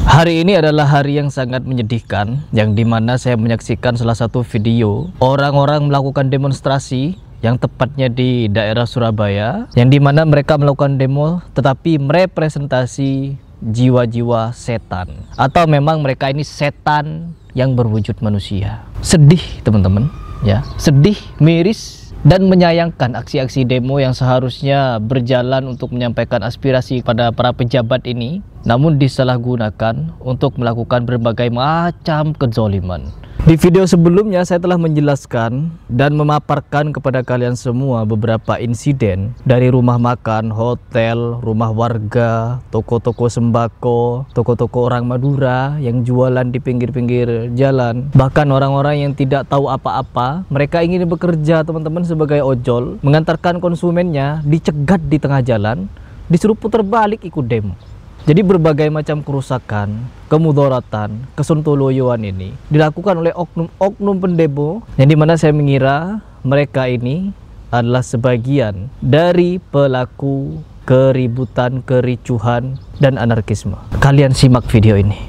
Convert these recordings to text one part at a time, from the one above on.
Hari ini adalah hari yang sangat menyedihkan, yang dimana saya menyaksikan salah satu video orang-orang melakukan demonstrasi yang tepatnya di daerah Surabaya, yang dimana mereka melakukan demo tetapi merepresentasi jiwa-jiwa setan, atau memang mereka ini setan yang berwujud manusia. Sedih teman-teman, ya, sedih, miris, dan menyayangkan aksi-aksi demo yang seharusnya berjalan untuk menyampaikan aspirasi pada para pejabat ini, namun disalahgunakan untuk melakukan berbagai macam kezoliman. Di video sebelumnya saya telah menjelaskan dan memaparkan kepada kalian semua beberapa insiden dari rumah makan, hotel, rumah warga, toko-toko sembako, toko-toko orang Madura yang jualan di pinggir-pinggir jalan. Bahkan orang-orang yang tidak tahu apa-apa, mereka ingin bekerja teman-teman sebagai ojol, mengantarkan konsumennya, dicegat di tengah jalan, disuruh putar balik ikut demo. Jadi berbagai macam kerusakan, kemudaratan, kesontoloyoan ini dilakukan oleh oknum-oknum pendemo, yang dimana saya mengira mereka ini adalah sebagian dari pelaku keributan, kericuhan, dan anarkisme. Kalian simak video ini.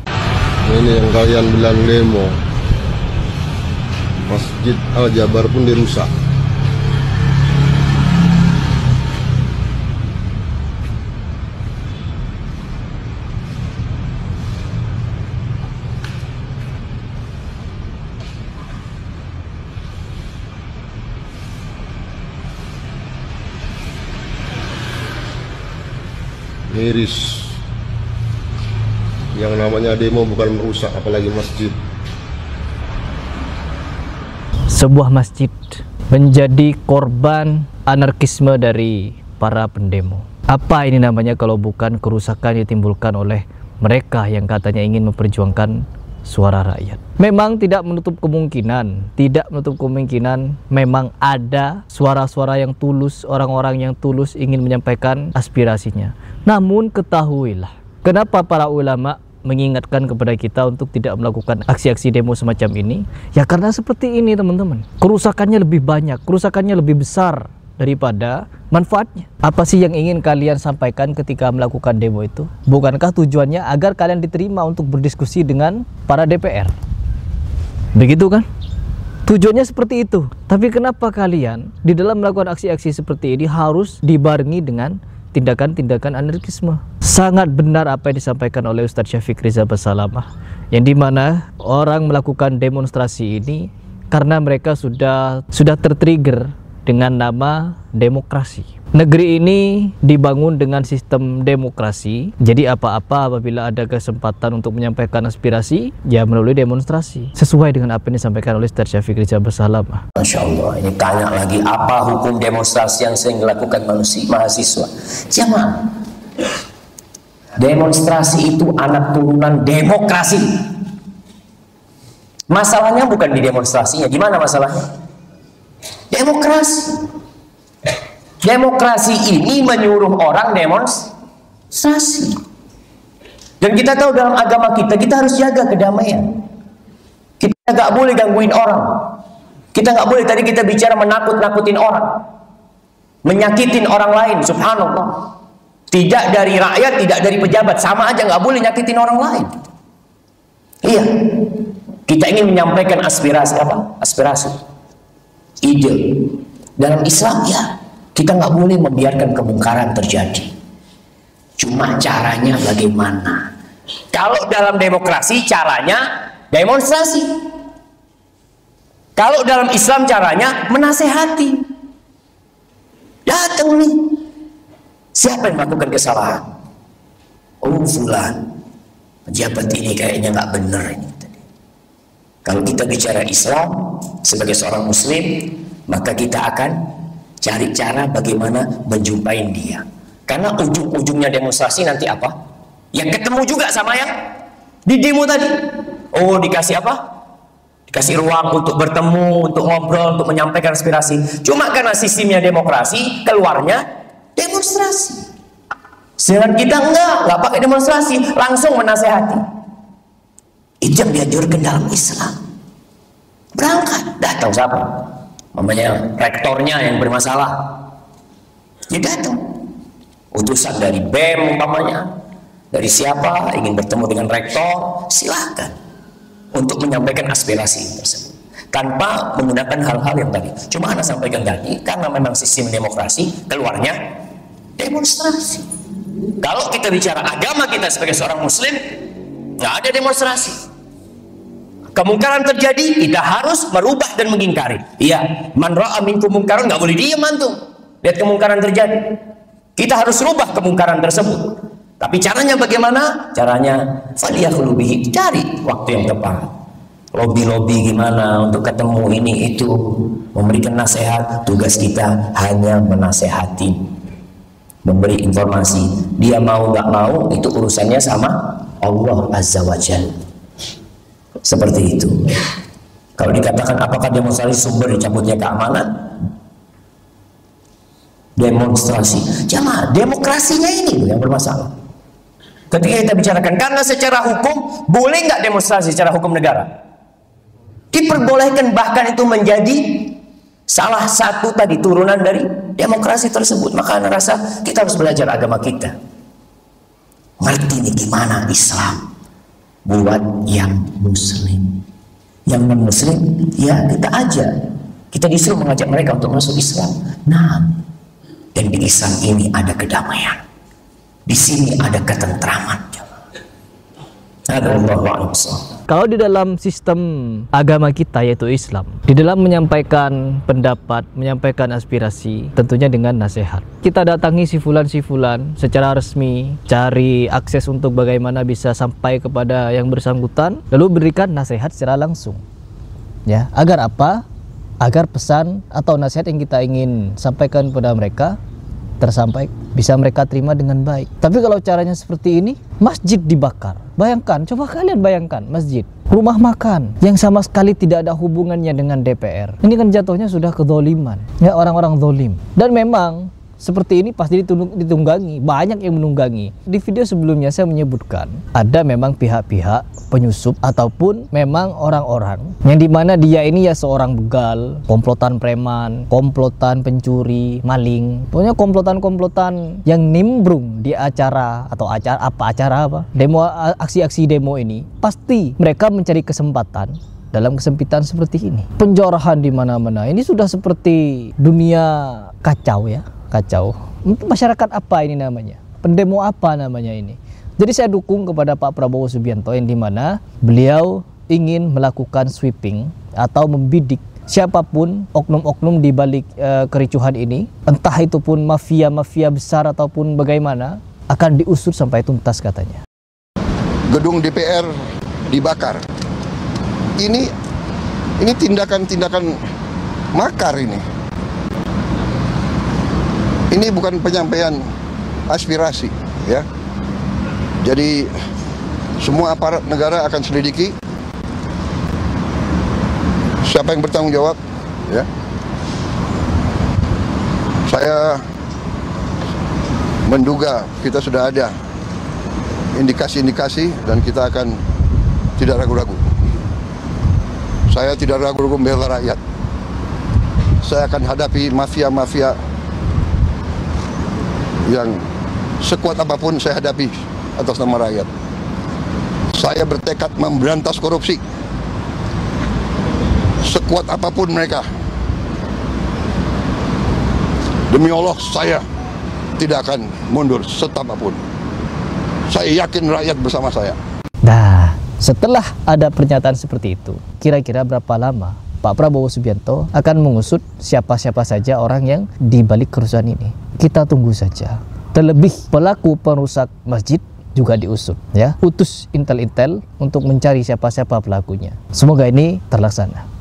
Ini yang kalian bilang demo, Masjid Al-Jabar pun dirusak. Miris. Yang namanya demo bukan merusak, apalagi masjid. Sebuah masjid menjadi korban anarkisme dari para pendemo. Apa ini namanya kalau bukan kerusakan yang ditimbulkan oleh mereka yang katanya ingin memperjuangkan suara rakyat. Memang tidak menutup kemungkinan memang ada suara-suara yang tulus, orang-orang yang tulus ingin menyampaikan aspirasinya. Namun ketahuilah, kenapa para ulama mengingatkan kepada kita untuk tidak melakukan aksi-aksi demo semacam ini? Ya karena seperti ini teman-teman, kerusakannya lebih banyak, kerusakannya lebih besar daripada manfaatnya. Apa sih yang ingin kalian sampaikan ketika melakukan demo itu? Bukankah tujuannya agar kalian diterima untuk berdiskusi dengan para DPR? Begitu kan? Tujuannya seperti itu. Tapi kenapa kalian di dalam melakukan aksi-aksi seperti ini harus dibarengi dengan tindakan-tindakan anarkisme? Sangat benar apa yang disampaikan oleh Ustadz Syafiq Riza Basalamah, yang dimana orang melakukan demonstrasi ini karena mereka sudah tertrigger dengan nama demokrasi. Negeri ini dibangun dengan sistem demokrasi. Jadi apa-apa apabila ada kesempatan untuk menyampaikan aspirasi, ya melalui demonstrasi. Sesuai dengan apa yang disampaikan oleh Ustadz Syafiq Riza Basalamah. Masya Allah, ini tanya lagi, apa hukum demonstrasi yang sering dilakukan mahasiswa? Jangan. Demonstrasi itu anak turunan demokrasi. Masalahnya bukan di demonstrasinya. Gimana masalahnya? Demokrasi. Demokrasi ini menyuruh orang demonstrasi. Dan kita tahu dalam agama kita harus jaga kedamaian. Kita nggak boleh gangguin orang. Kita nggak boleh, tadi kita bicara menakut-nakutin orang, menyakitin orang lain. Subhanallah. Tidak dari rakyat, tidak dari pejabat, sama aja, nggak boleh nyakitin orang lain. Iya. Kita ingin menyampaikan aspirasi apa? Aspirasi, ide. Dalam Islam ya, kita nggak boleh membiarkan kemungkaran terjadi. Cuma caranya bagaimana? Kalau dalam demokrasi caranya demonstrasi. Kalau dalam Islam caranya menasehati. Datang nih, siapa yang melakukan kesalahan? Oh fulan, pejabat ini kayaknya nggak benar ini. Kalau kita bicara Islam sebagai seorang Muslim, maka kita akan cari cara bagaimana menjumpai dia. Karena ujung-ujungnya demonstrasi nanti apa? Yang ketemu juga sama yang di demo tadi. Oh, dikasih apa? Dikasih ruang untuk bertemu, untuk ngobrol, untuk menyampaikan aspirasi. Cuma karena sistemnya demokrasi, keluarnya demonstrasi. Sedangkan kita nggak pakai demonstrasi, langsung menasehati. Itu yang dianjurkan dalam Islam. Berangkat, datang siapa? Namanya rektornya yang bermasalah. Dia datang. Utusan dari BEM umpamanya, dari siapa, ingin bertemu dengan rektor, silakan untuk menyampaikan aspirasi tersebut tanpa menggunakan hal-hal yang tadi. Cuma Anda sampaikan tadi, karena memang sistem demokrasi, keluarnya demonstrasi. Kalau kita bicara agama kita sebagai seorang muslim, nggak ada demonstrasi. Kemungkaran terjadi, kita harus merubah dan mengingkari. Iya, man ra'a minkum mungkaran, nggak boleh diam antum. Lihat kemungkaran terjadi, kita harus rubah kemungkaran tersebut. Tapi caranya bagaimana? Caranya falyakhlu bihi, cari waktu yang tepat. Lobby-lobby gimana untuk ketemu ini itu, memberikan nasihat. Tugas kita hanya menasehati, memberi informasi. Dia mau nggak mau itu urusannya sama Allah Azza wa Jalla. Seperti itu. Kalau dikatakan apakah demonstrasi sumber dicabutnya keamanan? Demonstrasi, jamaah, demokrasinya ini yang bermasalah. Ketika kita bicarakan, karena secara hukum boleh nggak demonstrasi secara hukum negara? Diperbolehkan, bahkan itu menjadi salah satu tadi turunan dari demokrasi tersebut. Maka Anda rasa kita harus belajar agama kita. Ngerti nih gimana Islam buat yang muslim. Yang non muslim ya kita aja. Kita disuruh mengajak mereka untuk masuk Islam. Nah, dan di Islam ini ada kedamaian. Di sini ada ketentraman. Kalau di dalam sistem agama kita yaitu Islam, di dalam menyampaikan pendapat, menyampaikan aspirasi, tentunya dengan nasihat. Kita datangi si fulan secara resmi, cari akses untuk bagaimana bisa sampai kepada yang bersangkutan, lalu berikan nasihat secara langsung. Ya, agar apa? Agar pesan atau nasihat yang kita ingin sampaikan kepada mereka tersampai, bisa mereka terima dengan baik. Tapi kalau caranya seperti ini, masjid dibakar. Bayangkan, coba kalian bayangkan masjid, rumah makan yang sama sekali tidak ada hubungannya dengan DPR. Ini kan jatuhnya sudah kezaliman, ya, orang-orang zalim. Dan memang seperti ini pasti ditunggangi, banyak yang menunggangi. Di video sebelumnya saya menyebutkan ada memang pihak-pihak penyusup ataupun memang orang-orang yang dimana dia ini ya seorang begal, komplotan preman, komplotan pencuri, maling, pokoknya komplotan-komplotan yang nimbrung di acara atau acara demo, aksi-aksi demo ini. Pasti mereka mencari kesempatan dalam kesempitan seperti ini. Penjarahan di mana-mana. Ini sudah seperti dunia kacau ya. Kacau. Masyarakat apa ini namanya? Pendemo apa namanya ini? Jadi saya dukung kepada Pak Prabowo Subianto yang dimana beliau ingin melakukan sweeping atau membidik siapapun oknum-oknum di balik kericuhan ini, entah itu pun mafia-mafia besar ataupun bagaimana, akan diusut sampai tuntas katanya. Gedung DPR dibakar. Ini tindakan-tindakan makar ini. Ini bukan penyampaian aspirasi, ya. Jadi semua aparat negara akan selidiki siapa yang bertanggung jawab, ya. Saya menduga kita sudah ada indikasi-indikasi dan kita akan tidak ragu-ragu. Saya tidak ragu-ragu membela rakyat. Saya akan hadapi mafia-mafia yang sekuat apapun saya hadapi atas nama rakyat. Saya bertekad memberantas korupsi sekuat apapun mereka. Demi Allah saya tidak akan mundur setapapun. Saya yakin rakyat bersama saya. Nah, setelah ada pernyataan seperti itu, kira-kira berapa lama Pak Prabowo Subianto akan mengusut siapa-siapa saja orang yang dibalik kerusuhan ini? Kita tunggu saja. Terlebih pelaku perusak masjid juga diusut, ya. Utus intel-intel untuk mencari siapa-siapa pelakunya. Semoga ini terlaksana.